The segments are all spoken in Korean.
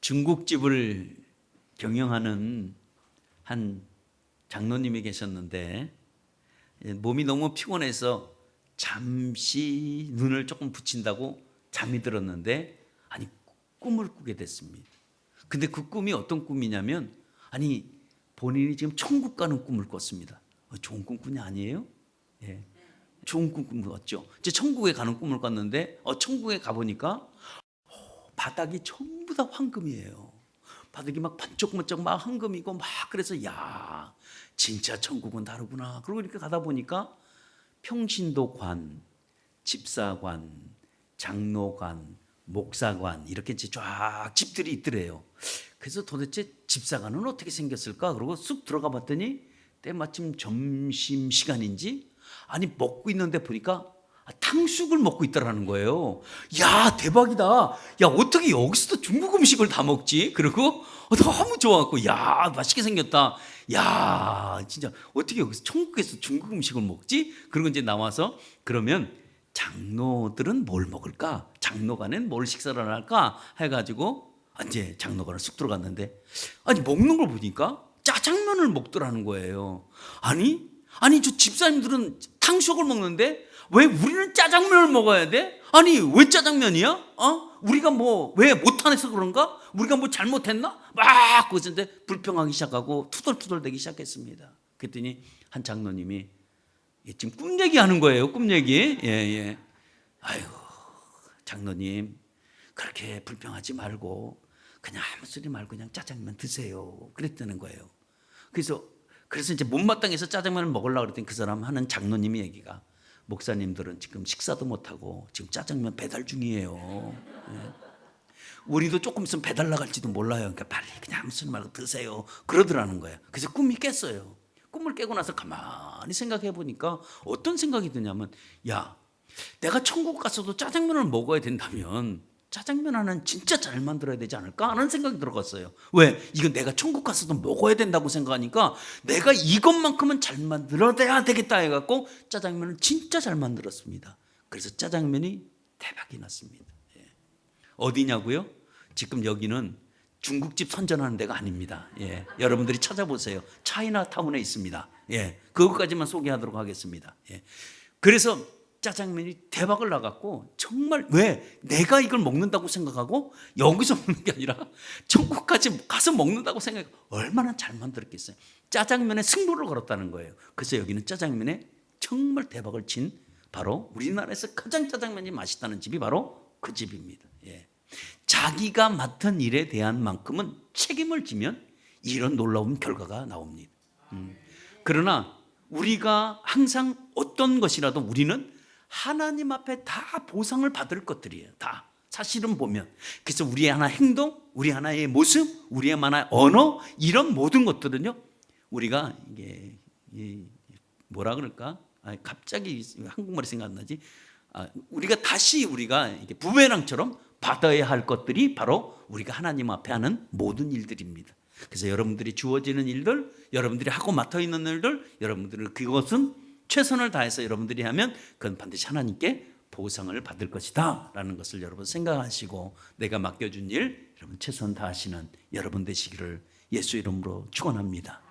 중국집을 경영하는 한 장로님이 계셨는데 몸이 너무 피곤해서 잠시 눈을 조금 붙인다고 잠이 들었는데 꿈을 꾸게 됐습니다. 근데 그 꿈이 어떤 꿈이냐면 본인이 지금 천국 가는 꿈을 꿨습니다. 좋은 꿈 꾸냐 아니에요? 예. 좋은 꿈 꿨죠. 이제 천국에 가는 꿈을 꿨는데 천국에 가보니까 바닥이 전부 다 황금이에요. 바닥이 막 반짝반짝 막 황금이고 막 그래서 야 진짜 천국은 다르구나. 그러고 이렇게 가다 보니까 평신도관, 집사관, 장로관, 목사관 이렇게 이제 쫙 집들이 있더래요. 그래서 도대체 집사관은 어떻게 생겼을까? 그러고 쑥 들어가 봤더니 때마침 점심 시간인지 먹고 있는데 보니까 탕수육을 먹고 있더라는 거예요. 야 대박이다. 야 어떻게 여기서도 중국 음식을 다 먹지? 그리고 너무 좋아갖고 야 맛있게 생겼다. 야 진짜 어떻게 여기서 천국에서 중국 음식을 먹지? 그리고 이제 나와서 그러면 장로들은 뭘 먹을까? 장로관엔 뭘 식사를 할까? 해가지고 이제 장로관을 쑥 들어갔는데 먹는 걸 보니까 짜장면을 먹더라는 거예요. 저 집사님들은 탕수육을 먹는데 왜 우리는 짜장면을 먹어야 돼? 왜 짜장면이야? 우리가 왜 못해서 그런가? 우리가 뭐 잘못했나? 막 그래서 불평하기 시작하고 투덜투덜대기 시작했습니다. 그랬더니 한 장로님이 지금 꿈 얘기하는 거예요. 꿈 얘기. 예. 아이고 장로님 그렇게 불평하지 말고 그냥 아무 소리 말고 그냥 짜장면 드세요. 그랬다는 거예요. 그래서 이제 못마땅해서 짜장면을 먹으려고 그랬더니 그 사람 하는 장로님이 얘기가 목사님들은 지금 식사도 못하고 지금 짜장면 배달 중이에요. 예. 우리도 조금 있으면 배달 나갈지도 몰라요. 그러니까 빨리 그냥 아무 소리 말고 드세요. 그러더라는 거예요. 그래서 꿈이 깼어요. 꿈을 깨고 나서 가만히 생각해 보니까 어떤 생각이 드냐면 야 내가 천국 가서도 짜장면을 먹어야 된다면 짜장면 하나는 진짜 잘 만들어야 되지 않을까 하는 생각이 들어갔어요. 왜? 이건 내가 천국 가서도 먹어야 된다고 생각하니까 내가 이것만큼은 잘 만들어야 되겠다 해갖고 짜장면을 진짜 잘 만들었습니다. 그래서 짜장면이 대박이 났습니다. 예. 어디냐고요? 지금 여기는 중국집 선전하는 데가 아닙니다. 예. 여러분들이 찾아보세요. 차이나타운에 있습니다. 예. 그것까지만 소개하도록 하겠습니다. 예. 그래서 짜장면이 대박을 나갔고 정말 왜 내가 이걸 먹는다고 생각하고 여기서 먹는 게 아니라 천국까지 가서 먹는다고 생각하고 얼마나 잘 만들었겠어요. 짜장면에 승부를 걸었다는 거예요. 그래서 여기는 짜장면에 정말 대박을 친 바로 우리나라에서 가장 짜장면이 맛있다는 집이 바로 그 집입니다. 예. 자기가 맡은 일에 대한 만큼은 책임을 지면 이런 놀라운 결과가 나옵니다. 그러나 우리가 항상 어떤 것이라도 우리는 하나님 앞에 다 보상을 받을 것들이에요. 다 사실은 보면 그래서 우리의 하나 행동, 우리 하나의 모습, 우리의 하나의 언어 이런 모든 것들은요 우리가 이게 뭐라 그럴까? 갑자기 한국말이 생각나지? 우리가 이게 부메랑처럼 받아야 할 것들이 바로 우리가 하나님 앞에 하는 모든 일들입니다. 그래서 여러분들이 주어지는 일들, 여러분들이 하고 맡아 있는 일들, 여러분들은 그것은 최선을 다해서 여러분들이 하면 그건 반드시 하나님께 보상을 받을 것이다 라는 것을 여러분 생각하시고 내가 맡겨준 일 여러분 최선 다하시는 여러분 되시기를 예수 이름으로 축원합니다.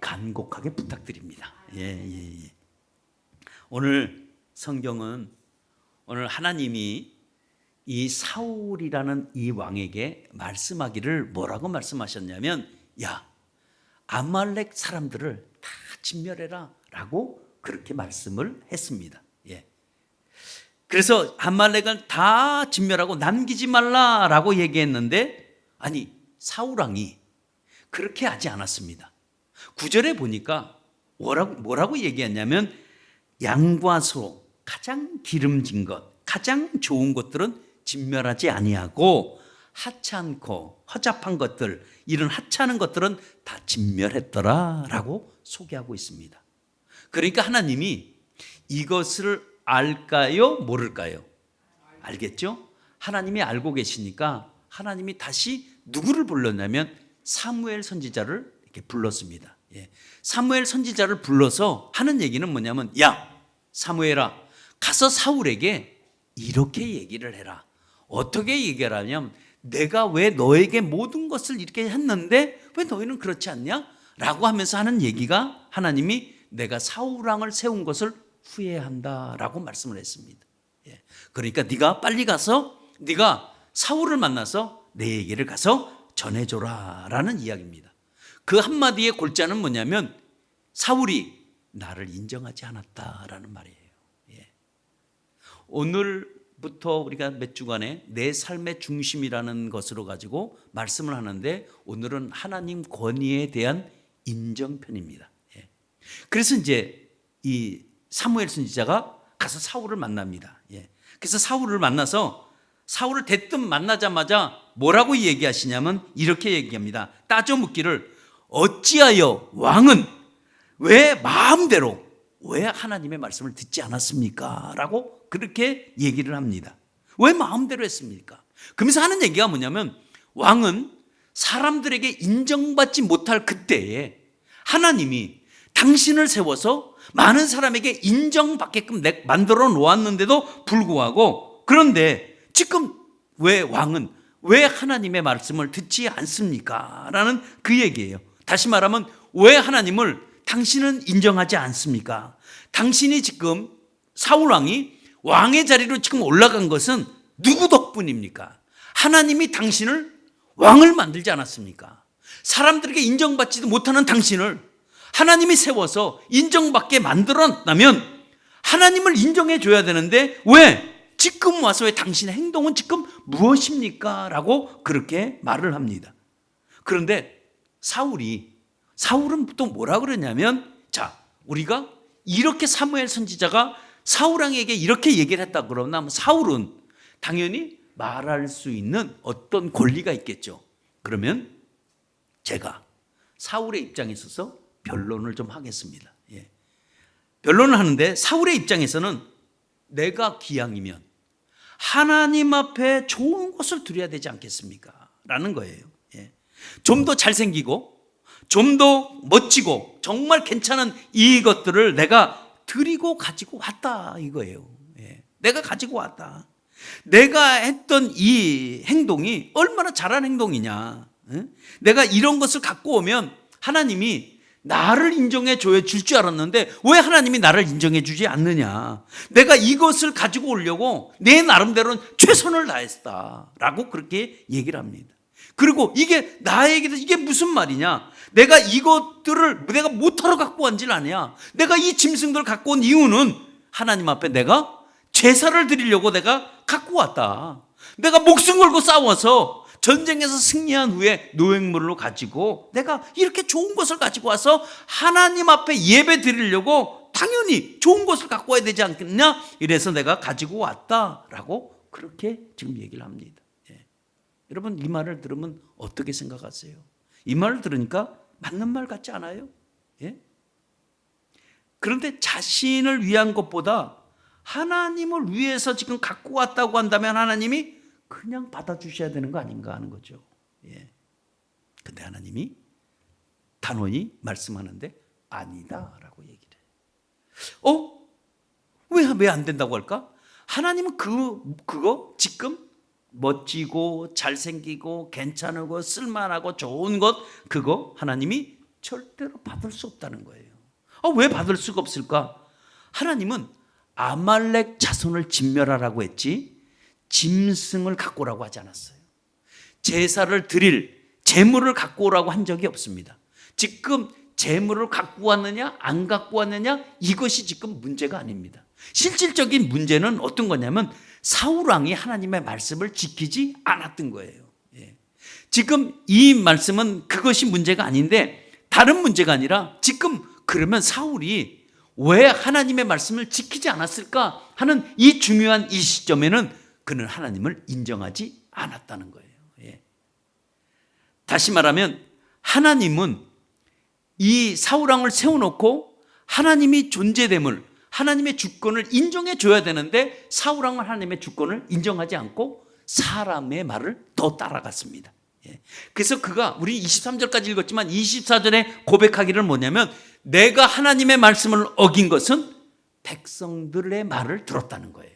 간곡하게 부탁드립니다. 예. 오늘 성경은 오늘 하나님이 이 사울이라는 이 왕에게 말씀하기를 뭐라고 말씀하셨냐면 야 아말렉 사람들을 다 진멸해라 라고 그렇게 말씀을 했습니다. 예. 그래서 아말렉을 다 진멸하고 남기지 말라라고 얘기했는데 사울 왕이 그렇게 하지 않았습니다. 9절에 보니까 뭐라고 얘기했냐면 양과 소 가장 기름진 것 가장 좋은 것들은 진멸하지 아니하고 하찮고 허잡한 것들 이런 하찮은 것들은 다 진멸했더라라고 소개하고 있습니다. 그러니까 하나님이 이것을 알까요? 모를까요? 알겠죠? 하나님이 알고 계시니까 하나님이 다시 누구를 불렀냐면 사무엘 선지자를 이렇게 불렀습니다. 예. 사무엘 선지자를 불러서 하는 얘기는 뭐냐면 야 사무엘아 가서 사울에게 이렇게 얘기를 해라. 어떻게 얘기를 하냐면 내가 왜 너에게 모든 것을 이렇게 했는데 왜 너희는 그렇지 않냐? 라고 하면서 하는 얘기가 하나님이 내가 사울왕을 세운 것을 후회한다라고 말씀을 했습니다. 그러니까 네가 빨리 가서 네가 사울을 만나서 내 얘기를 가서 전해줘라 라는 이야기입니다. 그 한마디의 골자는 뭐냐면 사울이 나를 인정하지 않았다라는 말이에요. 오늘부터 우리가 몇 주간에 내 삶의 중심이라는 것으로 가지고 말씀을 하는데 오늘은 하나님 권위에 대한 인정편입니다. 그래서 이제 이 사무엘 선지자가 가서 사울을 만납니다. 그래서 사울을 만나서 사울을 대뜸 만나자마자 뭐라고 얘기하시냐면 이렇게 얘기합니다. 따져 묻기를 어찌하여 왕은 왜 마음대로 왜 하나님의 말씀을 듣지 않았습니까? 라고 그렇게 얘기를 합니다. 왜 마음대로 했습니까? 그러면서 하는 얘기가 뭐냐면 왕은 사람들에게 인정받지 못할 그때에 하나님이 당신을 세워서 많은 사람에게 인정받게끔 만들어 놓았는데도 불구하고 그런데 지금 왜 왕은 왜 하나님의 말씀을 듣지 않습니까? 라는 그 얘기예요. 다시 말하면 왜 하나님을 당신은 인정하지 않습니까? 당신이 지금 사울왕이 왕의 자리로 지금 올라간 것은 누구 덕분입니까? 하나님이 당신을 왕을 만들지 않았습니까? 사람들에게 인정받지도 못하는 당신을 하나님이 세워서 인정받게 만들었다면 하나님을 인정해 줘야 되는데 왜 지금 와서 왜 당신의 행동은 지금 무엇입니까? 라고 그렇게 말을 합니다. 그런데 사울은 또 뭐라 그러냐면 자, 우리가 이렇게 사무엘 선지자가 사울왕에게 이렇게 얘기를 했다 그러면 사울은 당연히 말할 수 있는 어떤 권리가 있겠죠. 그러면 제가 사울의 입장에 있어서 변론을 좀 하겠습니다. 변론을 하는데 사울의 입장에서는 내가 기왕이면 하나님 앞에 좋은 것을 드려야 되지 않겠습니까? 라는 거예요. 좀 더 잘생기고 좀 더 멋지고 정말 괜찮은 이것들을 내가 드리고 가지고 왔다 이거예요. 내가 가지고 왔다. 내가 했던 이 행동이 얼마나 잘한 행동이냐. 내가 이런 것을 갖고 오면 하나님이 나를 인정해 줄 줄 알았는데 왜 하나님이 나를 인정해 주지 않느냐. 내가 이것을 가지고 오려고 내 나름대로는 최선을 다했다라고 그렇게 얘기를 합니다. 그리고 이게 나에게도 이게 무슨 말이냐. 내가 이것들을 내가 못하러 갖고 온질 아니야. 내가 이 짐승들을 갖고 온 이유는 하나님 앞에 내가 제사를 드리려고 내가 갖고 왔다. 내가 목숨 걸고 싸워서 전쟁에서 승리한 후에 노획물로 가지고 내가 이렇게 좋은 것을 가지고 와서 하나님 앞에 예배 드리려고 당연히 좋은 것을 갖고 와야 되지 않겠냐. 이래서 내가 가지고 왔다라고 그렇게 지금 얘기를 합니다. 여러분 이 말을 들으면 어떻게 생각하세요? 이 말을 들으니까 맞는 말 같지 않아요? 그런데 자신을 위한 것보다 하나님을 위해서 지금 갖고 왔다고 한다면 하나님이 그냥 받아주셔야 되는 거 아닌가 하는 거죠. 근데 하나님이 단호히 말씀하는데 아니다라고 얘기를 해요. 왜 안 된다고 할까? 하나님은 그거 지금 멋지고 잘생기고 괜찮고 쓸만하고 좋은 것 그거 하나님이 절대로 받을 수 없다는 거예요. 왜 받을 수가 없을까? 하나님은 아말렉 자손을 진멸하라고 했지 짐승을 갖고 오라고 하지 않았어요. 제사를 드릴 제물을 갖고 오라고 한 적이 없습니다. 지금 제물을 갖고 왔느냐 안 갖고 왔느냐 이것이 지금 문제가 아닙니다. 실질적인 문제는 어떤 거냐면 사울왕이 하나님의 말씀을 지키지 않았던 거예요. 지금 이 말씀은 그것이 문제가 아닌데 다른 문제가 아니라 지금 그러면 사울이 왜 하나님의 말씀을 지키지 않았을까 하는 이 중요한 이 시점에는 그는 하나님을 인정하지 않았다는 거예요. 다시 말하면 하나님은 이 사울왕을 세워놓고 하나님이 존재됨을 하나님의 주권을 인정해 줘야 되는데 사울왕은 하나님의 주권을 인정하지 않고 사람의 말을 더 따라갔습니다. 그래서 그가 우리 23절까지 읽었지만 24절에 고백하기를 뭐냐면 내가 하나님의 말씀을 어긴 것은 백성들의 말을 들었다는 거예요.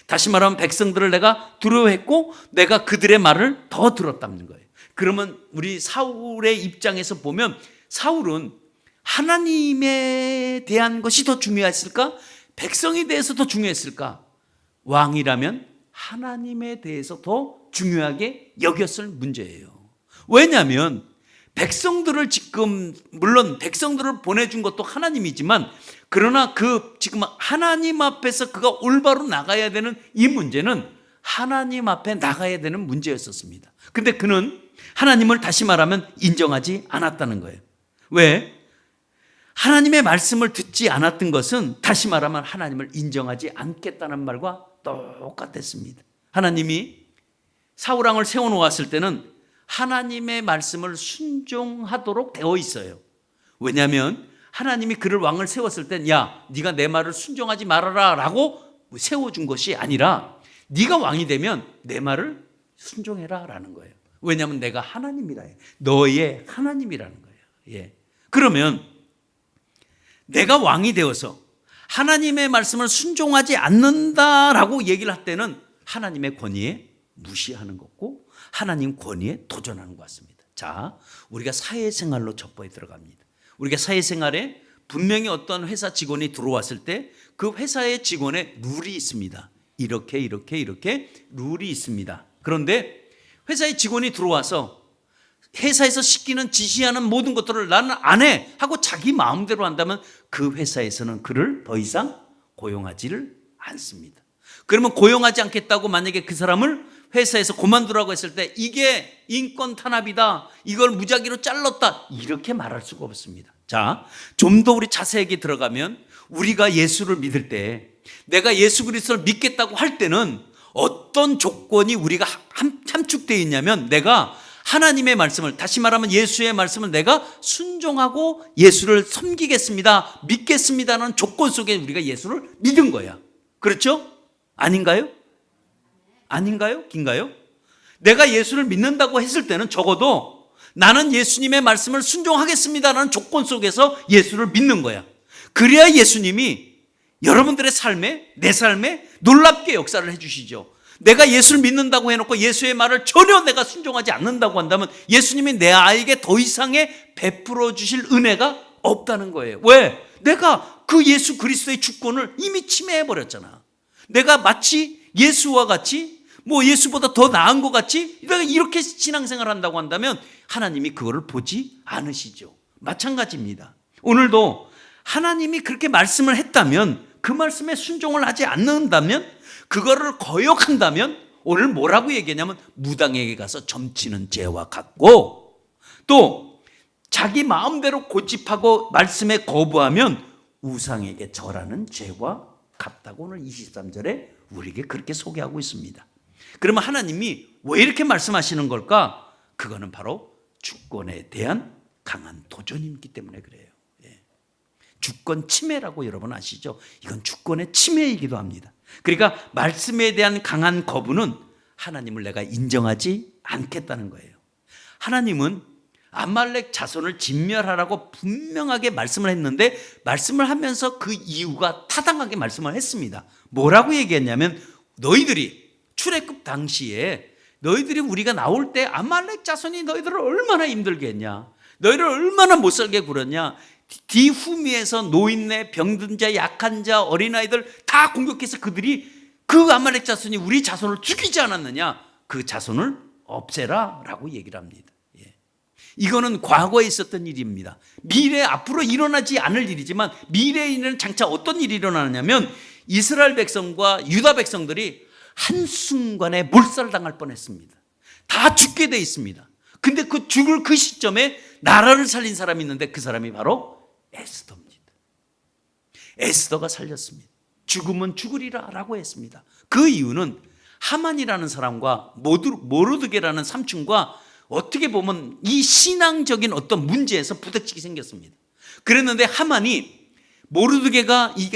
다시 말하면 백성들을 내가 두려워했고 내가 그들의 말을 더 들었다는 거예요. 그러면 우리 사울의 입장에서 보면 사울은 하나님에 대한 것이 더 중요했을까? 백성에 대해서 더 중요했을까? 왕이라면 하나님에 대해서 더 중요하게 여겼을 문제예요. 왜냐하면 백성들을 지금 물론 백성들을 보내준 것도 하나님이지만 그러나 그 지금 하나님 앞에서 그가 올바로 나가야 되는 이 문제는 하나님 앞에 나가야 되는 문제였었습니다. 근데 그는 하나님을 다시 말하면 인정하지 않았다는 거예요. 왜? 하나님의 말씀을 듣지 않았던 것은 다시 말하면 하나님을 인정하지 않겠다는 말과 똑같았습니다. 하나님이 사울왕을 세워놓았을 때는 하나님의 말씀을 순종하도록 되어 있어요. 왜냐하면 하나님이 그를 왕을 세웠을 땐 야, 네가 내 말을 순종하지 말아라 라고 세워준 것이 아니라 네가 왕이 되면 내 말을 순종해라 라는 거예요. 왜냐하면 내가 하나님이라 해요. 너의 하나님이라는 거예요. 예. 그러면 내가 왕이 되어서 하나님의 말씀을 순종하지 않는다라고 얘기를 할 때는 하나님의 권위에 무시하는 것고 하나님 권위에 도전하는 것 같습니다. 자, 우리가 사회생활로 첩보에 들어갑니다. 우리가 사회생활에 분명히 어떤 회사 직원이 들어왔을 때 그 회사의 직원의 룰이 있습니다. 이렇게 룰이 있습니다. 그런데 회사의 직원이 들어와서 회사에서 시키는 지시하는 모든 것들을 나는 안 해 하고 자기 마음대로 한다면 그 회사에서는 그를 더 이상 고용하지를 않습니다. 그러면 고용하지 않겠다고 만약에 그 사람을 회사에서 그만두라고 했을 때 이게 인권 탄압이다, 이걸 무작위로 잘랐다 이렇게 말할 수가 없습니다. 자, 좀 더 우리 자세하게 들어가면 우리가 예수를 믿을 때 내가 예수 그리스도를 믿겠다고 할 때는 어떤 조건이 우리가 함축되어 있냐면 내가 하나님의 말씀을 다시 말하면 예수의 말씀을 내가 순종하고 예수를 섬기겠습니다, 믿겠습니다는 조건 속에 우리가 예수를 믿은 거야. 그렇죠? 아닌가요? 아닌가요? 긴가요? 내가 예수를 믿는다고 했을 때는 적어도 나는 예수님의 말씀을 순종하겠습니다라는 조건 속에서 예수를 믿는 거야. 그래야 예수님이 여러분들의 삶에, 내 삶에 놀랍게 역사를 해주시죠. 내가 예수를 믿는다고 해놓고 예수의 말을 전혀 내가 순종하지 않는다고 한다면 예수님이 내 아이에게 더 이상의 베풀어 주실 은혜가 없다는 거예요. 왜? 내가 그 예수 그리스도의 주권을 이미 침해해버렸잖아. 내가 마치 예수와 같이 예수보다 더 나은 것 같이 이렇게 신앙생활을 한다고 한다면 하나님이 그거를 보지 않으시죠. 마찬가지입니다. 오늘도 하나님이 그렇게 말씀을 했다면 그 말씀에 순종을 하지 않는다면 그거를 거역한다면 오늘 뭐라고 얘기하냐면 무당에게 가서 점치는 죄와 같고 또 자기 마음대로 고집하고 말씀에 거부하면 우상에게 절하는 죄와 같다고 오늘 23절에 우리에게 그렇게 소개하고 있습니다. 그러면 하나님이 왜 이렇게 말씀하시는 걸까? 그거는 바로 주권에 대한 강한 도전이기 때문에 그래요. 주권 침해라고 여러분 아시죠? 이건 주권의 침해이기도 합니다. 그러니까 말씀에 대한 강한 거부는 하나님을 내가 인정하지 않겠다는 거예요. 하나님은 아말렉 자손을 진멸하라고 분명하게 말씀을 했는데 말씀을 하면서 그 이유가 타당하게 말씀을 했습니다. 뭐라고 얘기했냐면 너희들이 출애굽 당시에 너희들이 우리가 나올 때 아말렉 자손이 너희들을 얼마나 힘들게 했냐, 너희를 얼마나 못 살게 굴었냐, 디후미에서 노인네, 병든 자, 약한 자, 어린아이들 다 공격해서 그들이 그 아말렉 자손이 우리 자손을 죽이지 않았느냐, 그 자손을 없애라 라고 얘기를 합니다. 이거는 과거에 있었던 일입니다. 미래 앞으로 일어나지 않을 일이지만 미래에는 장차 어떤 일이 일어나냐면 이스라엘 백성과 유다 백성들이 한순간에 몰살당할 뻔했습니다. 다 죽게 돼 있습니다. 근데 그 죽을 그 시점에 나라를 살린 사람이 있는데 그 사람이 바로 에스더입니다. 에스더가 살렸습니다. 죽으면 죽으리라 라고 했습니다. 그 이유는 하만이라는 사람과 모르드게라는 삼촌과 어떻게 보면 이 신앙적인 어떤 문제에서 부딪히게 생겼습니다. 그랬는데 하만이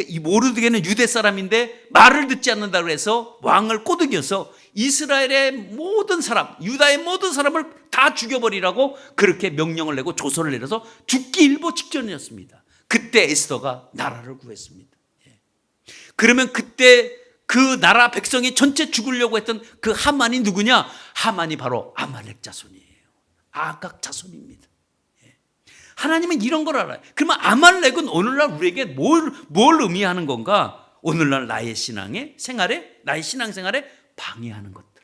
이 모르드게는 유대 사람인데 말을 듣지 않는다고 해서 왕을 꼬드겨서 이스라엘의 모든 사람, 유다의 모든 사람을 다 죽여버리라고 그렇게 명령을 내고 조서를 내려서 죽기 일보 직전이었습니다. 그때 에스더가 나라를 구했습니다. 그러면 그때 그 나라 백성이 전체 죽으려고 했던 그 하만이 누구냐? 하만이 바로 아말렉 자손이에요. 아각 자손입니다. 하나님은 이런 걸 알아요. 그러면 아말렉은 오늘날 우리에게 뭘 의미하는 건가? 오늘날 나의 신앙생활에 방해하는 것들,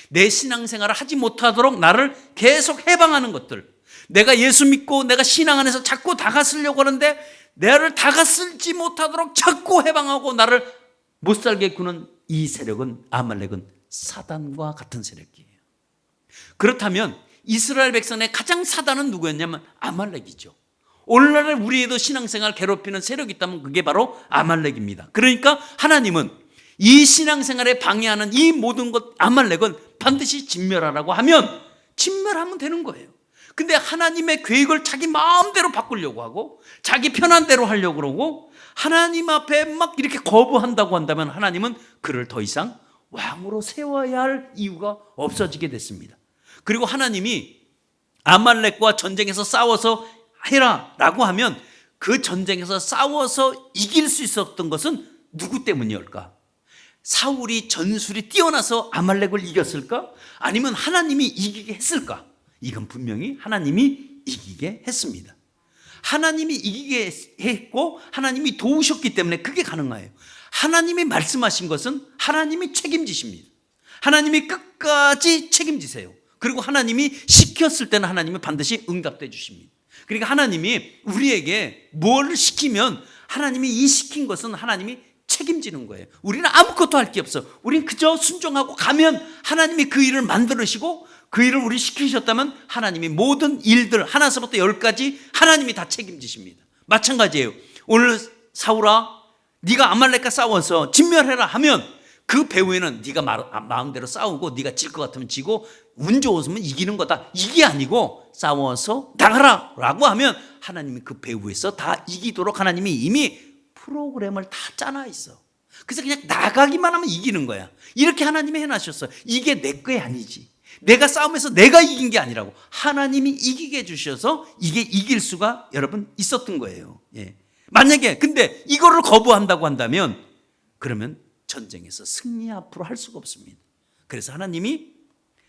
내 신앙생활을 하지 못하도록 나를 계속 해방하는 것들, 내가 예수 믿고 내가 신앙 안에서 자꾸 다가서려고 하는데 나를 다가서지 못하도록 자꾸 해방하고 나를 못 살게 구는 이 세력은, 아말렉은 사단과 같은 세력이에요. 그렇다면 이스라엘 백성의 가장 사단은 누구였냐면 아말렉이죠. 오늘날에 우리에도 신앙생활 괴롭히는 세력이 있다면 그게 바로 아말렉입니다. 그러니까 하나님은 이 신앙생활에 방해하는 이 모든 것, 아말렉은 반드시 진멸하라고 하면 진멸하면 되는 거예요. 근데 하나님의 계획을 자기 마음대로 바꾸려고 하고 자기 편한 대로 하려고 그러고 하나님 앞에 막 이렇게 거부한다고 한다면 하나님은 그를 더 이상 왕으로 세워야 할 이유가 없어지게 됐습니다. 그리고 하나님이 아말렉과 전쟁에서 싸워서 해라 라고 하면 그 전쟁에서 싸워서 이길 수 있었던 것은 누구 때문이었을까? 사울이 전술이 뛰어나서 아말렉을 이겼을까? 아니면 하나님이 이기게 했을까? 이건 분명히 하나님이 이기게 했습니다. 하나님이 이기게 했고 하나님이 도우셨기 때문에 그게 가능해요. 하나님이 말씀하신 것은 하나님이 책임지십니다. 하나님이 끝까지 책임지세요. 그리고 하나님이 시켰을 때는 하나님이 반드시 응답해 주십니다. 그러니까 하나님이 우리에게 뭘 시키면 하나님이 이 시킨 것은 하나님이 책임지는 거예요. 우리는 아무것도 할 게 없어. 우리는 그저 순종하고 가면 하나님이 그 일을 만들으시고 그 일을 우리 시키셨다면 하나님이 모든 일들 하나서부터 열까지 하나님이 다 책임지십니다. 마찬가지예요. 오늘 사울아 네가 아말렉과 싸워서 진멸해라 하면 그 배후에는 네가 마음대로 싸우고 네가 질 것 같으면 지고 운 좋으면 이기는 거다, 이게 아니고 싸워서 나가라 라고 하면 하나님이 그 배후에서 다 이기도록 하나님이 이미 프로그램을 다 짜놔 있어. 그래서 그냥 나가기만 하면 이기는 거야. 이렇게 하나님이 해놨었어. 이게 내 거에 아니지, 내가 싸움에서 내가 이긴 게 아니라고 하나님이 이기게 해주셔서 이게 이길 수가 여러분 있었던 거예요. 만약에 근데 이거를 거부한다고 한다면 그러면 전쟁에서 승리 앞으로 할 수가 없습니다. 그래서 하나님이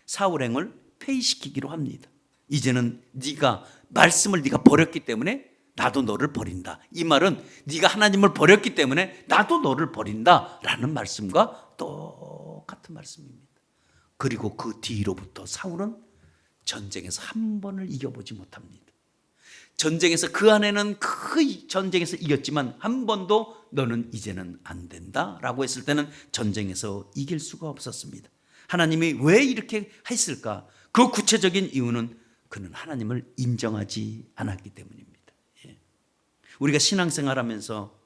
사울행을 폐위시키기로 합니다. 이제는 네가 말씀을 네가 버렸기 때문에 나도 너를 버린다. 이 말은 네가 하나님을 버렸기 때문에 나도 너를 버린다라는 말씀과 똑같은 말씀입니다. 그리고 그 뒤로부터 사울은 전쟁에서 한 번을 이겨보지 못합니다. 전쟁에서 그 안에는 그 전쟁에서 이겼지만 한 번도 너는 이제는 안 된다라고 했을 때는 전쟁에서 이길 수가 없었습니다. 하나님이 왜 이렇게 했을까? 그 구체적인 이유는 그는 하나님을 인정하지 않았기 때문입니다. 우리가 신앙생활하면서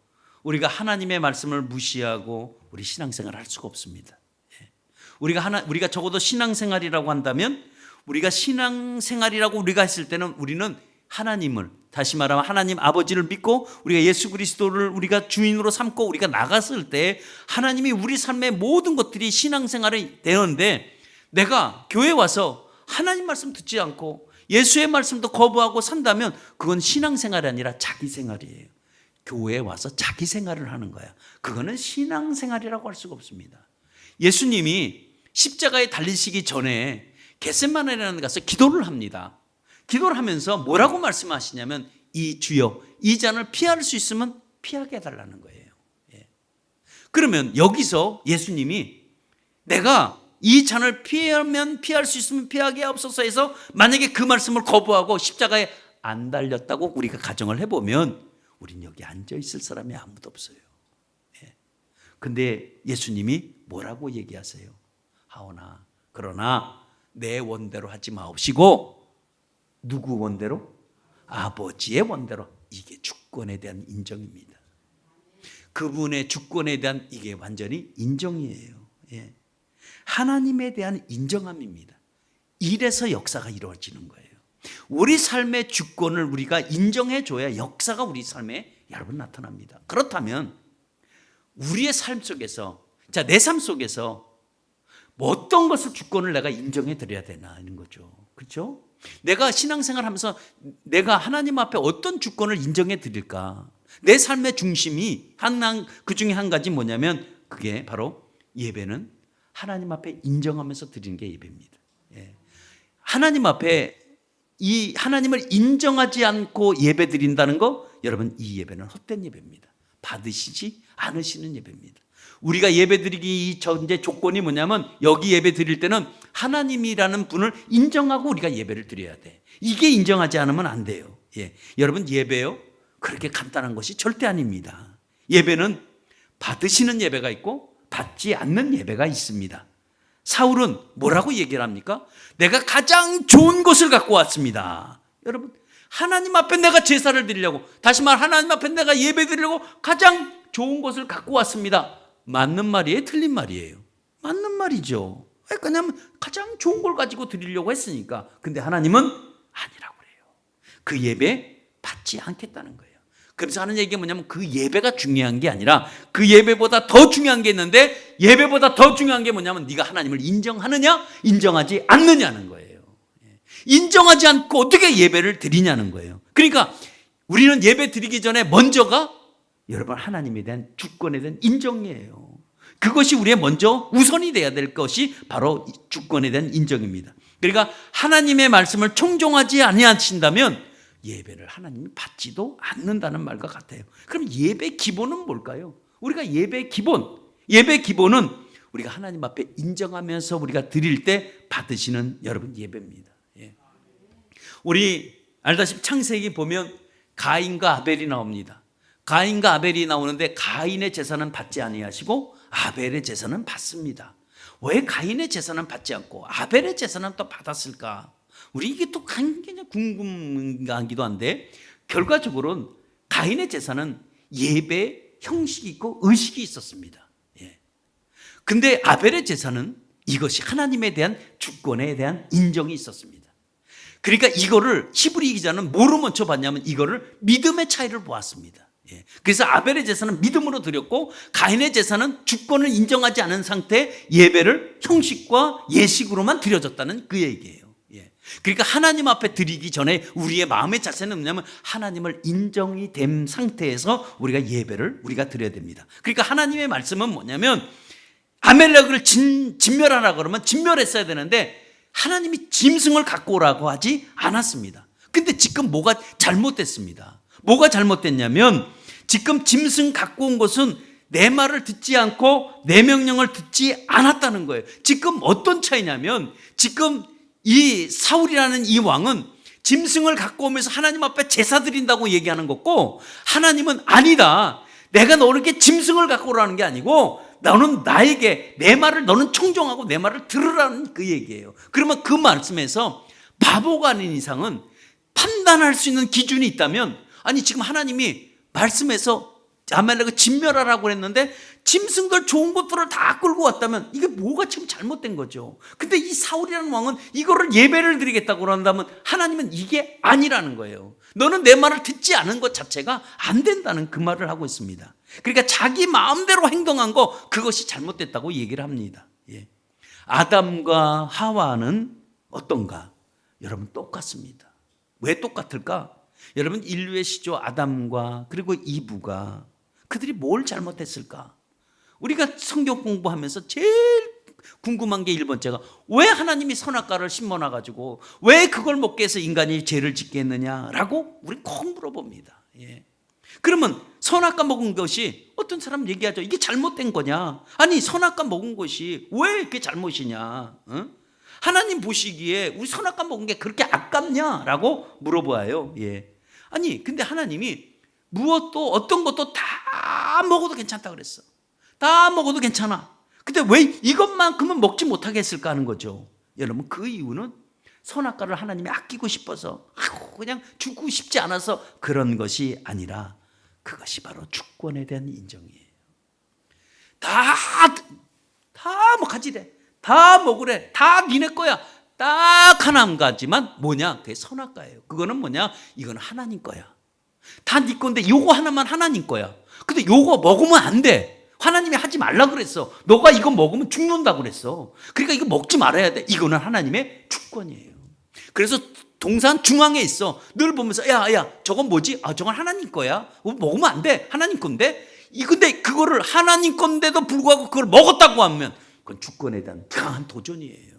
우리가 하나님의 말씀을 무시하고 우리 신앙생활을 할 수가 없습니다. 우리가 적어도 신앙생활이라고 한다면 우리가 신앙생활이라고 우리가 했을 때는 우리는 하나님을, 다시 말하면 하나님 아버지를 믿고 우리가 예수 그리스도를 우리가 주인으로 삼고 우리가 나갔을 때 하나님이 우리 삶의 모든 것들이 신앙생활이 되는데 내가 교회 와서 하나님 말씀 듣지 않고 예수의 말씀도 거부하고 산다면 그건 신앙생활이 아니라 자기 생활이에요. 교회에 와서 자기 생활을 하는 거야. 그거는 신앙생활이라고 할 수가 없습니다. 예수님이 십자가에 달리시기 전에 겟세마네라는 데 가서 기도를 합니다. 기도를 하면서 뭐라고 말씀하시냐면 이 주여 이 잔을 피할 수 있으면 피하게 해달라는 거예요. 그러면 여기서 예수님이 내가 이 잔을 피하면 피할 수 있으면 피하게 하옵소서 해서 만약에 그 말씀을 거부하고 십자가에 안 달렸다고 우리가 가정을 해보면 우린 여기 앉아 있을 사람이 아무도 없어요. 근데 예수님이 뭐라고 얘기하세요? 하오나 그러나 내 원대로 하지 마옵시고 누구 원대로? 아버지의 원대로. 이게 주권에 대한 인정입니다. 그분의 주권에 대한 이게 완전히 인정이에요. 하나님에 대한 인정함입니다. 이래서 역사가 이루어지는 거예요. 우리 삶의 주권을 우리가 인정해 줘야 역사가 우리 삶에 여러분 나타납니다. 그렇다면 우리의 삶 속에서, 자, 내 삶 속에서 뭐 어떤 것을 주권을 내가 인정해 드려야 되나는 거죠. 그렇죠? 내가 신앙생활 하면서 내가 하나님 앞에 어떤 주권을 인정해 드릴까? 내 삶의 중심이 그 중에 한 가지 뭐냐면 그게 바로 예배는 하나님 앞에 인정하면서 드리는 게 예배입니다. 예. 하나님 앞에 이 하나님을 인정하지 않고 예배 드린다는 거, 여러분 이 예배는 헛된 예배입니다. 받으시지 않으시는 예배입니다. 우리가 예배 드리기 전제 조건이 뭐냐면, 여기 예배 드릴 때는 하나님이라는 분을 인정하고 우리가 예배를 드려야 돼. 이게 인정하지 않으면 안 돼요. 예. 여러분 예배요, 그렇게 간단한 것이 절대 아닙니다. 예배는 받으시는 예배가 있고 받지 않는 예배가 있습니다. 사울은 뭐라고 얘기를 합니까? 내가 가장 좋은 것을 갖고 왔습니다. 여러분, 하나님 앞에 내가 제사를 드리려고, 다시 말 하나님 앞에 내가 예배 드리려고 가장 좋은 것을 갖고 왔습니다. 맞는 말이에요? 틀린 말이에요? 맞는 말이죠. 왜냐하면 가장 좋은 걸 가지고 드리려고 했으니까. 근데 하나님은 아니라고 그래요. 그 예배 받지 않겠다는 거예요. 그래서 하는 얘기가 뭐냐면, 그 예배가 중요한 게 아니라 그 예배보다 더 중요한 게 있는데, 예배보다 더 중요한 게 뭐냐면 네가 하나님을 인정하느냐 인정하지 않느냐는 거예요. 인정하지 않고 어떻게 예배를 드리냐는 거예요. 그러니까 우리는 예배 드리기 전에 먼저가 여러분 하나님에 대한 주권에 대한 인정이에요. 그것이 우리의 먼저 우선이 돼야 될 것이 바로 주권에 대한 인정입니다. 그러니까 하나님의 말씀을 청종하지 아니하신다면 예배를 하나님이 받지도 않는다는 말과 같아요. 그럼 예배 기본은 뭘까요? 우리가 예배 기본은 우리가 하나님 앞에 인정하면서 우리가 드릴 때 받으시는 여러분 예배입니다. 예. 우리 알다시피 창세기 보면 가인과 아벨이 나옵니다. 가인과 아벨이 나오는데 가인의 제사는 받지 아니하시고 아벨의 제사는 받습니다. 왜 가인의 제사는 받지 않고 아벨의 제사는 또 받았을까? 우리 이게 또 굉장히 궁금하기도 한데, 결과적으로는 가인의 제사는 예배 형식이 있고 의식이 있었습니다. 예. 근데 아벨의 제사는 이것이 하나님에 대한 주권에 대한 인정이 있었습니다. 그러니까 이거를 히브리 기자는 뭐로 먼저 봤냐면, 이거를 믿음의 차이를 보았습니다. 예. 그래서 아벨의 제사는 믿음으로 드렸고, 가인의 제사는 주권을 인정하지 않은 상태 예배를 형식과 예식으로만 드려졌다는 그 얘기예요. 그러니까 하나님 앞에 드리기 전에 우리의 마음의 자세는 뭐냐면, 하나님을 인정이 된 상태에서 우리가 예배를 우리가 드려야 됩니다. 그러니까 하나님의 말씀은 뭐냐면, 아멜렉을 진멸하라 그러면 진멸했어야 되는데 하나님이 짐승을 갖고 오라고 하지 않았습니다. 근데 지금 뭐가 잘못됐습니다. 뭐가 잘못됐냐면, 지금 짐승 갖고 온 것은 내 말을 듣지 않고 내 명령을 듣지 않았다는 거예요. 지금 어떤 차이냐면, 지금 이 사울이라는 이 왕은 짐승을 갖고 오면서 하나님 앞에 제사 드린다고 얘기하는 거고, 하나님은 아니다, 내가 너에게 짐승을 갖고 오라는 게 아니고 너는 나에게 내 말을 너는 청종하고 내 말을 들으라는 그 얘기예요. 그러면 그 말씀에서 바보가 아닌 이상은 판단할 수 있는 기준이 있다면, 아니 지금 하나님이 말씀에서 아말렉을 진멸하라고 했는데 짐승들 좋은 것들을 다 끌고 왔다면 이게 뭐가 지금 잘못된 거죠. 근데 이 사울이라는 왕은 이거를 예배를 드리겠다고 그런다면 하나님은 이게 아니라는 거예요. 너는 내 말을 듣지 않은 것 자체가 안 된다는 그 말을 하고 있습니다. 그러니까 자기 마음대로 행동한 거, 그것이 잘못됐다고 얘기를 합니다. 예. 아담과 하와는 어떤가? 여러분 똑같습니다. 왜 똑같을까? 여러분 인류의 시조 아담과 그리고 이브가 그들이 뭘 잘못했을까? 우리가 성경 공부하면서 제일 궁금한 게 1번째가, 왜 하나님이 선악과를 심어놔가지고 왜 그걸 먹게 해서 인간이 죄를 짓게 했느냐라고 우리 꼭 물어봅니다. 예. 그러면 선악과 먹은 것이, 어떤 사람 얘기하죠, 이게 잘못된 거냐? 아니 선악과 먹은 것이 왜 이렇게 잘못이냐? 하나님 보시기에 우리 선악과 먹은 게 그렇게 아깝냐라고 물어봐요. 예. 아니 근데 하나님이 무엇도 어떤 것도 다 먹어도 괜찮다 그랬어. 다 먹어도 괜찮아. 근데 왜 이것만큼은 먹지 못하게 했을까 하는 거죠. 여러분 그 이유는 선악과를 하나님이 아끼고 싶어서 그냥 주고 싶지 않아서 그런 것이 아니라, 그것이 바로 주권에 대한 인정이에요. 다 뭐 가지래, 다 먹으래, 다 니네 거야. 딱 하나 한 가지만 뭐냐? 그게 선악과예요. 그거는 뭐냐? 이건 하나님 거야. 다 네 건데 요거 하나만 하나님 거야. 근데 요거 먹으면 안 돼. 하나님이 하지 말라 그랬어. 너가 이거 먹으면 죽는다 그랬어. 그러니까 이거 먹지 말아야 돼. 이거는 하나님의 주권이에요. 그래서 동산 중앙에 있어. 늘 보면서 야 저건 뭐지? 아 저건 하나님 거야. 먹으면 안 돼. 하나님 건데. 근데 그거를 하나님 건데도 불구하고 그걸 먹었다고 하면 그건 주권에 대한 강한 도전이에요.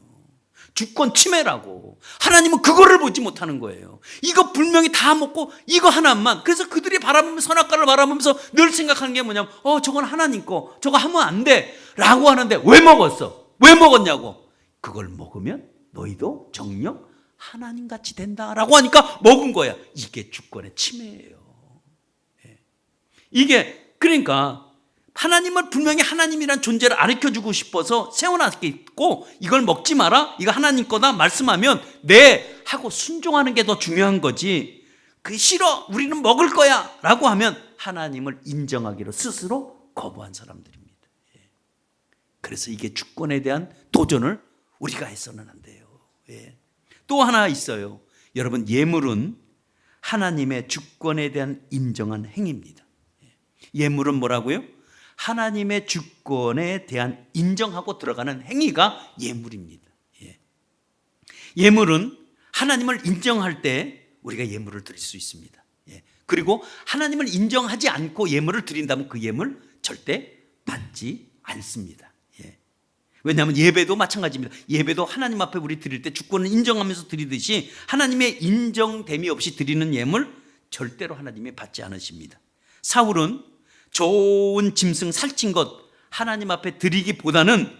주권 침해라고. 하나님은 그거를 보지 못하는 거예요. 이거 분명히 다 먹고 이거 하나만. 그래서 그들이 바라보면서, 선악과를 바라보면서 늘 생각하는 게 뭐냐면 저건 하나님 거, 저거 하면 안 돼 라고 하는데 왜 먹었어? 왜 먹었냐고. 그걸 먹으면 너희도 정녕 하나님같이 된다라고 하니까 먹은 거야. 이게 주권의 침해예요. 이게 그러니까 하나님을 분명히 하나님이란 존재를 가르쳐주고 싶어서 세워놨고 이걸 먹지 마라, 이거 하나님 거다 말씀하면 네 하고 순종하는 게 더 중요한 거지. 그 싫어, 우리는 먹을 거야 라고 하면 하나님을 인정하기로 스스로 거부한 사람들입니다. 그래서 이게 주권에 대한 도전을 우리가 해서는 안 돼요. 또 하나 있어요. 여러분, 예물은 하나님의 주권에 대한 인정한 행위입니다. 예물은 뭐라고요? 하나님의 주권에 대한 인정하고 들어가는 행위가 예물입니다. 예물은 하나님을 인정할 때 우리가 예물을 드릴 수 있습니다. 그리고 하나님을 인정하지 않고 예물을 드린다면 그 예물 절대 받지 않습니다. 왜냐하면 예배도 마찬가지입니다. 예배도 하나님 앞에 우리 드릴 때 주권을 인정하면서 드리듯이 하나님의 인정됨이 없이 드리는 예물 절대로 하나님이 받지 않으십니다. 사울은 좋은 짐승 살찐 것 하나님 앞에 드리기보다는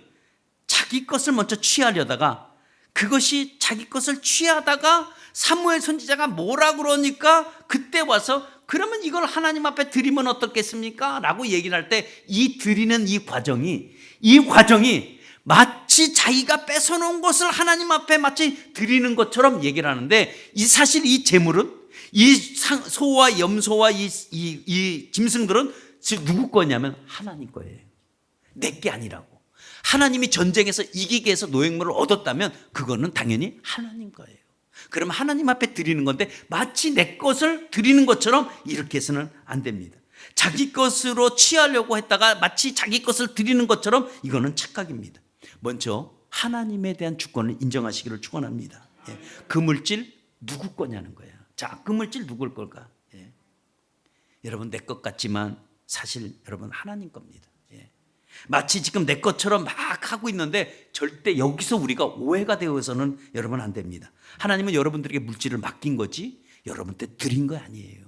자기 것을 먼저 취하려다가 그것이 자기 것을 취하다가 사무엘 선지자가 뭐라 그러니까 그때 와서 그러면 이걸 하나님 앞에 드리면 어떻겠습니까? 라고 얘기를 할 때 이 드리는 이 과정이 마치 자기가 뺏어놓은 것을 하나님 앞에 마치 드리는 것처럼 얘기를 하는데 사실 이 제물은 이 소와 염소와 이 짐승들은 누구 거냐면 하나님 거예요. 내 게 아니라고. 하나님이 전쟁에서 이기게 해서 노획물을 얻었다면 그거는 당연히 하나님 거예요. 그러면 하나님 앞에 드리는 건데 마치 내 것을 드리는 것처럼 이렇게 해서는 안 됩니다. 자기 것으로 취하려고 했다가 마치 자기 것을 드리는 것처럼 이거는 착각입니다. 먼저 하나님에 대한 주권을 인정하시기를 축원합니다. 그 물질 누구 거냐는 거야. 자, 그 물질 누굴 걸까? 여러분, 내 것 같지만 사실 여러분 하나님 겁니다. 마치 지금 내 것처럼 막 하고 있는데 절대 여기서 우리가 오해가 되어서는 여러분 안 됩니다. 하나님은 여러분들에게 물질을 맡긴 거지 여러분한테 드린 거 아니에요.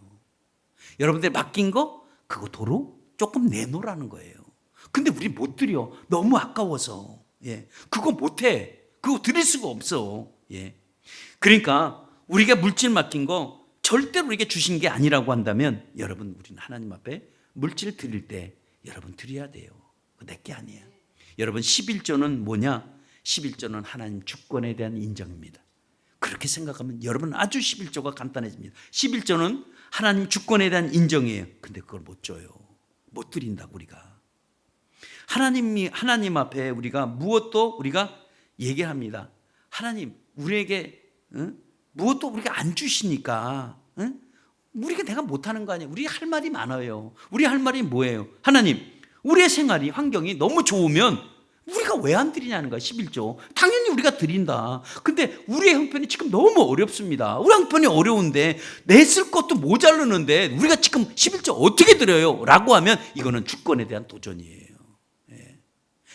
여러분들 맡긴 거 그거 도로 조금 내놓으라는 거예요. 근데 우리 못 드려. 너무 아까워서. 그거 못해. 그거 드릴 수가 없어. 그러니까 우리가 물질 맡긴 거 절대로 우리에게 주신 게 아니라고 한다면 여러분, 우리는 하나님 앞에 물질 드릴 때 여러분 드려야 돼요. 내 게 아니에요. 여러분, 11조는 뭐냐? 11조는 하나님 주권에 대한 인정입니다. 그렇게 생각하면 여러분 아주 11조가 간단해집니다. 11조는 하나님 주권에 대한 인정이에요. 근데 그걸 못 줘요. 못 드린다고. 우리가 하나님 앞에 우리가 무엇도 우리가 얘기합니다. 하나님, 우리에게 무엇도 우리가 안 주시니까 우리가 내가 못하는 거 아니에요. 우리 할 말이 많아요. 우리 할 말이 뭐예요? 하나님, 우리의 생활이 환경이 너무 좋으면 우리가 왜 안 드리냐는 거야. 11조 당연히 우리가 드린다. 근데 우리의 형편이 지금 너무 어렵습니다. 우리 형편이 어려운데 내 쓸 것도 모자르는데 우리가 지금 11조 어떻게 드려요? 라고 하면 이거는 주권에 대한 도전이에요.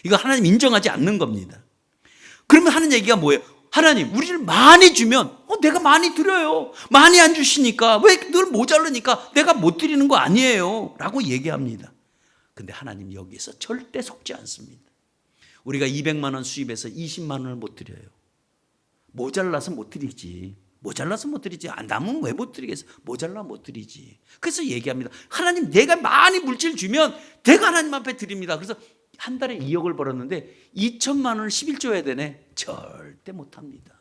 이거 하나님 인정하지 않는 겁니다. 그러면 하는 얘기가 뭐예요? 하나님, 우리를 많이 주면 내가 많이 드려요. 많이 안 주시니까 왜 늘 모자르니까 내가 못 드리는 거 아니에요 라고 얘기합니다. 근데 하나님 여기에서 절대 속지 않습니다. 우리가 200만 원 수입해서 20만 원을 못 드려요. 모자라서 못 드리지. 남은 왜 못 드리겠어? 모자라 못 드리지. 그래서 얘기합니다. 하나님, 내가 많이 물질 주면 내가 하나님 앞에 드립니다. 그래서 한 달에 2억을 벌었는데 2천만 원을 11조 해야 되네. 절대 못합니다.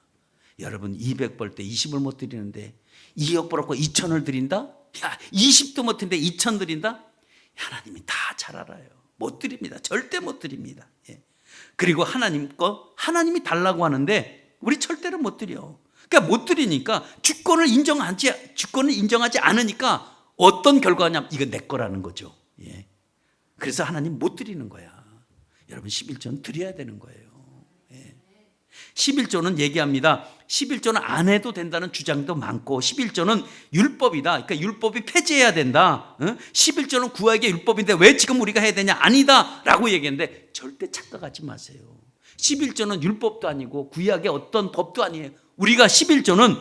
여러분, 200 벌 때 20을 못 드리는데 2억 벌었고 2천을 드린다? 20도 못 드리는데 2천 드린다? 하나님이 다 잘 알아요. 못 드립니다. 절대 못 드립니다. 그리고 하나님 거 하나님이 달라고 하는데 우리 절대로 못 드려. 그러니까 못 드리니까 주권을 인정하지 않으니까 어떤 결과냐면 이건 내 거라는 거죠. 그래서 하나님 못 드리는 거야. 여러분, 11조는 드려야 되는 거예요. 11조는 얘기합니다. 11조는 안 해도 된다는 주장도 많고 11조는 율법이다. 그러니까 율법이 폐지해야 된다. 11조는 구약의 율법인데 왜 지금 우리가 해야 되냐? 아니다 라고 얘기했는데 절대 착각하지 마세요. 11조는 율법도 아니고 구약의 어떤 법도 아니에요. 우리가 11조는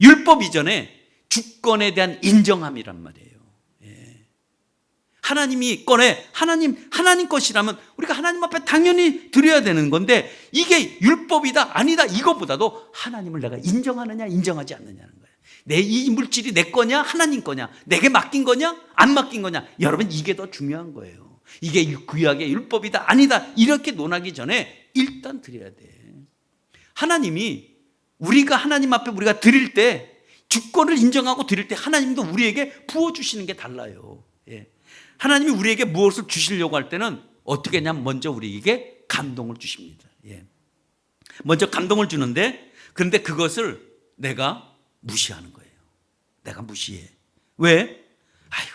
율법 이전에 주권에 대한 인정함이란 말이에요. 하나님이 꺼내 하나님 것이라면 우리가 하나님 앞에 당연히 드려야 되는 건데 이게 율법이다 아니다 이거보다도 하나님을 내가 인정하느냐 인정하지 않느냐는 거예요. 내 이 물질이 내 거냐 하나님 거냐, 내게 맡긴 거냐 안 맡긴 거냐. 여러분 이게 더 중요한 거예요. 이게 구약의 율법이다 아니다 이렇게 논하기 전에 일단 드려야 돼. 하나님이 우리가 하나님 앞에 우리가 드릴 때 주권을 인정하고 드릴 때 하나님도 우리에게 부어주시는 게 달라요. 하나님이 우리에게 무엇을 주시려고 할 때는 어떻게 하냐면 먼저 우리에게 감동을 주십니다. 먼저 감동을 주는데 그런데 그것을 내가 무시하는 거예요. 내가 무시해. 왜? 아유,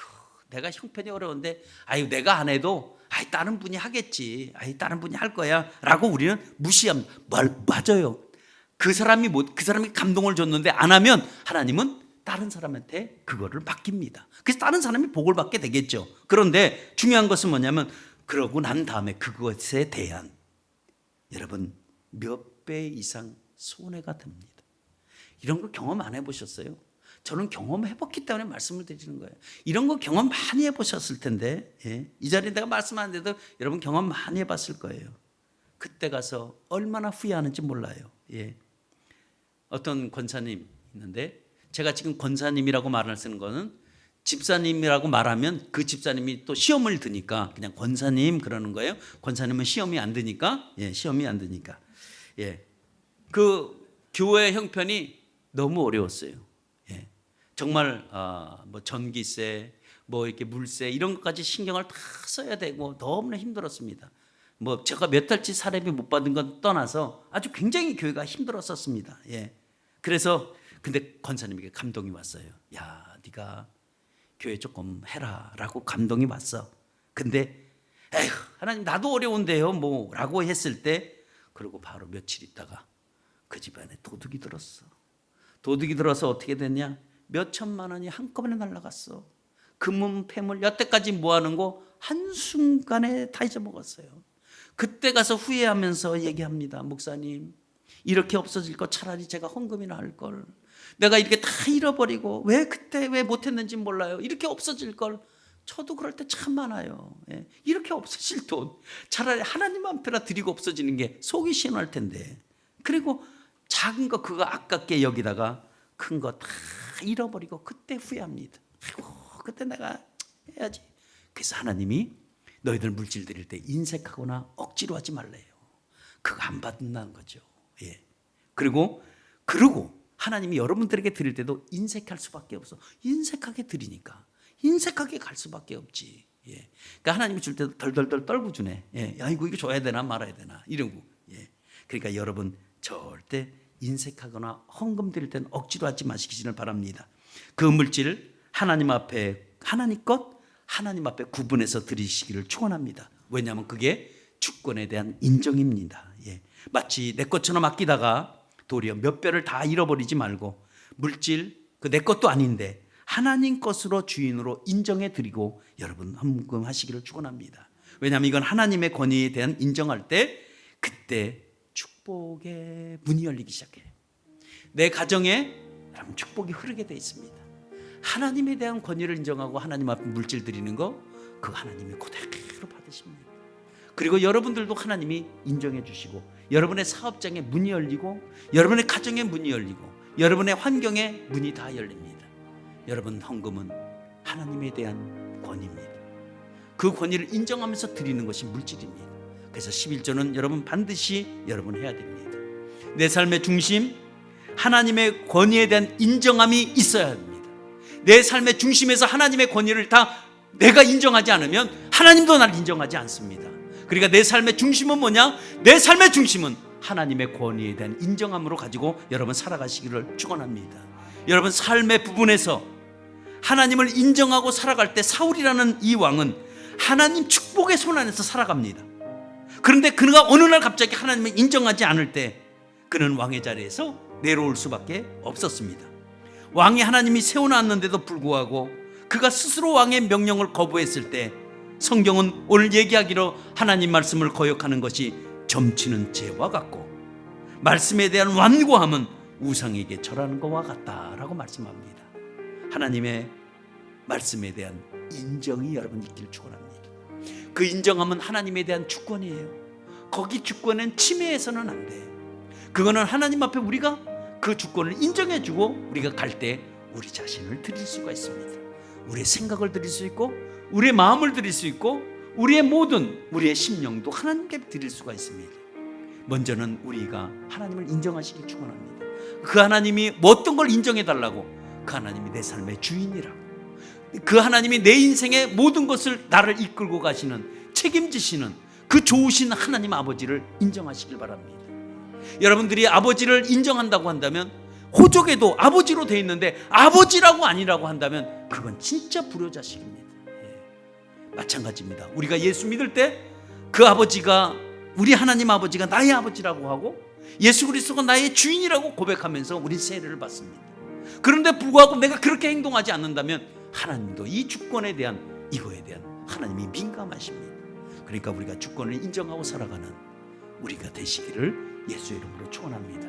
내가 형편이 어려운데 아유, 내가 안 해도 아이, 다른 분이 하겠지. 아이, 다른 분이 할 거야. 라고 우리는 무시합니다. 맞아요. 그 사람이 감동을 줬는데 안 하면 하나님은 다른 사람한테 그거를 맡깁니다. 그래서 다른 사람이 복을 받게 되겠죠. 그런데 중요한 것은 뭐냐면 그러고 난 다음에 그것에 대한 여러분 몇 배 이상 손해가 됩니다. 이런 거 경험 안 해보셨어요? 저는 경험해봤기 때문에 말씀을 드리는 거예요. 이런 거 경험 많이 해보셨을 텐데 이 자리에 내가 말씀하는데도 여러분 경험 많이 해봤을 거예요. 그때 가서 얼마나 후회하는지 몰라요. 어떤 권사님 있는데 제가 지금 권사님이라고 말을 쓰는 거는 집사님이라고 말하면 그 집사님이 또 시험을 드니까 그냥 권사님 그러는 거예요. 권사님은 시험이 안 드니까 시험이 안 드니까 그 교회 형편이 너무 어려웠어요. 정말 뭐 전기세 뭐 이렇게 물세 이런 것까지 신경을 다 써야 되고 너무나 힘들었습니다. 뭐 제가 몇 달치 사례비 못 받은 건 떠나서 아주 굉장히 교회가 힘들었었습니다. 그래서 근데 권사님에게 감동이 왔어요. 야, 네가 교회 조금 해라라고 감동이 왔어. 근데 에휴, 하나님 나도 어려운데요 뭐라고 했을 때 그리고 바로 며칠 있다가 그 집안에 도둑이 들었어. 도둑이 들어서 어떻게 됐냐? 몇 천만 원이 한꺼번에 날아갔어. 금은 폐물 여태까지 모아놓은 거 한순간에 다 잊어먹었어요. 그때 가서 후회하면서 얘기합니다. 목사님 이렇게 없어질 거 차라리 제가 헌금이나 할 걸. 내가 이렇게 다 잃어버리고 왜 그때 왜 못했는지 몰라요. 이렇게 없어질 걸. 저도 그럴 때 참 많아요. 이렇게 없어질 돈 차라리 하나님 앞에나 드리고 없어지는 게 속이 시원할 텐데. 그리고 작은 거 그거 아깝게 여기다가 큰 거 다 잃어버리고 그때 후회합니다. 아이고 그때 내가 해야지. 그래서 하나님이 너희들 물질 드릴 때 인색하거나 억지로 하지 말래요. 그거 안 받는다는 거죠. 그리고 하나님이 여러분들에게 드릴 때도 인색할 수밖에 없어. 인색하게 드리니까 인색하게 갈 수밖에 없지. 그러니까 하나님이 줄 때도 덜덜덜 떨고 주네. 야 이거 줘야 되나 말아야 되나 이러고. 그러니까 여러분 절대 인색하거나 헌금 드릴 때는 억지로 하지 마시기를 바랍니다. 그 물질을 하나님 앞에 하나님 것 하나님 앞에 구분해서 드리시기를 축원합니다. 왜냐하면 그게 주권에 대한 인정입니다. 마치 내 것처럼 아끼다가 도리어 몇 배를 다 잃어버리지 말고 물질 그 내 것도 아닌데 하나님 것으로 주인으로 인정해 드리고 여러분 헌금하시기를 축원합니다. 왜냐하면 이건 하나님의 권위에 대한 인정할 때 그때 축복의 문이 열리기 시작해요. 내 가정에 여러분 축복이 흐르게 돼 있습니다. 하나님에 대한 권위를 인정하고 하나님 앞에 물질 드리는 거 그거 하나님이 그대로 받으십니다. 그리고 여러분들도 하나님이 인정해 주시고 여러분의 사업장에 문이 열리고 여러분의 가정에 문이 열리고 여러분의 환경에 문이 다 열립니다. 여러분 헌금은 하나님에 대한 권위입니다. 그 권위를 인정하면서 드리는 것이 물질입니다. 그래서 11조는 여러분 반드시 여러분 해야 됩니다. 내 삶의 중심 하나님의 권위에 대한 인정함이 있어야 합니다. 내 삶의 중심에서 하나님의 권위를 다 내가 인정하지 않으면 하나님도 나를 인정하지 않습니다. 그러니까 내 삶의 중심은 뭐냐? 내 삶의 중심은 하나님의 권위에 대한 인정함으로 가지고 여러분 살아가시기를 축원합니다. 여러분 삶의 부분에서 하나님을 인정하고 살아갈 때 사울이라는 이 왕은 하나님 축복의 손 안에서 살아갑니다. 그런데 그가 어느 날 갑자기 하나님을 인정하지 않을 때 그는 왕의 자리에서 내려올 수밖에 없었습니다. 왕이 하나님이 세워놨는데도 불구하고 그가 스스로 왕의 명령을 거부했을 때 성경은 오늘 얘기하기로 하나님 말씀을 거역하는 것이 점치는 죄와 같고 말씀에 대한 완고함은 우상에게 절하는 것과 같다라고 말씀합니다. 하나님의 말씀에 대한 인정이 여러분 있길 축원합니다. 그 인정함은 하나님에 대한 주권이에요. 거기 주권은 침해해서는 안 돼. 그거는 하나님 앞에 우리가 그 주권을 인정해주고 우리가 갈 때 우리 자신을 드릴 수가 있습니다. 우리의 생각을 드릴 수 있고 우리의 마음을 드릴 수 있고 우리의 모든 우리의 심령도 하나님께 드릴 수가 있습니다. 먼저는 우리가 하나님을 인정하시길 축원합니다. 그 하나님이 어떤 걸 인정해달라고? 그 하나님이 내 삶의 주인이라고, 그 하나님이 내 인생의 모든 것을 나를 이끌고 가시는, 책임지시는 그 좋으신 하나님 아버지를 인정하시길 바랍니다. 여러분들이 아버지를 인정한다고 한다면, 호적에도 아버지로 되어 있는데 아버지라고 아니라고 한다면 그건 진짜 불효자식입니다. 마찬가지입니다. 우리가 예수 믿을 때 그 아버지가, 우리 하나님 아버지가 나의 아버지라고 하고 예수 그리스도가 나의 주인이라고 고백하면서 우리 세례를 받습니다. 그런데 불구하고 내가 그렇게 행동하지 않는다면 하나님도 이 주권에 대한, 이거에 대한 하나님이 민감하십니다. 그러니까 우리가 주권을 인정하고 살아가는 우리가 되시기를 예수의 이름으로 축원합니다.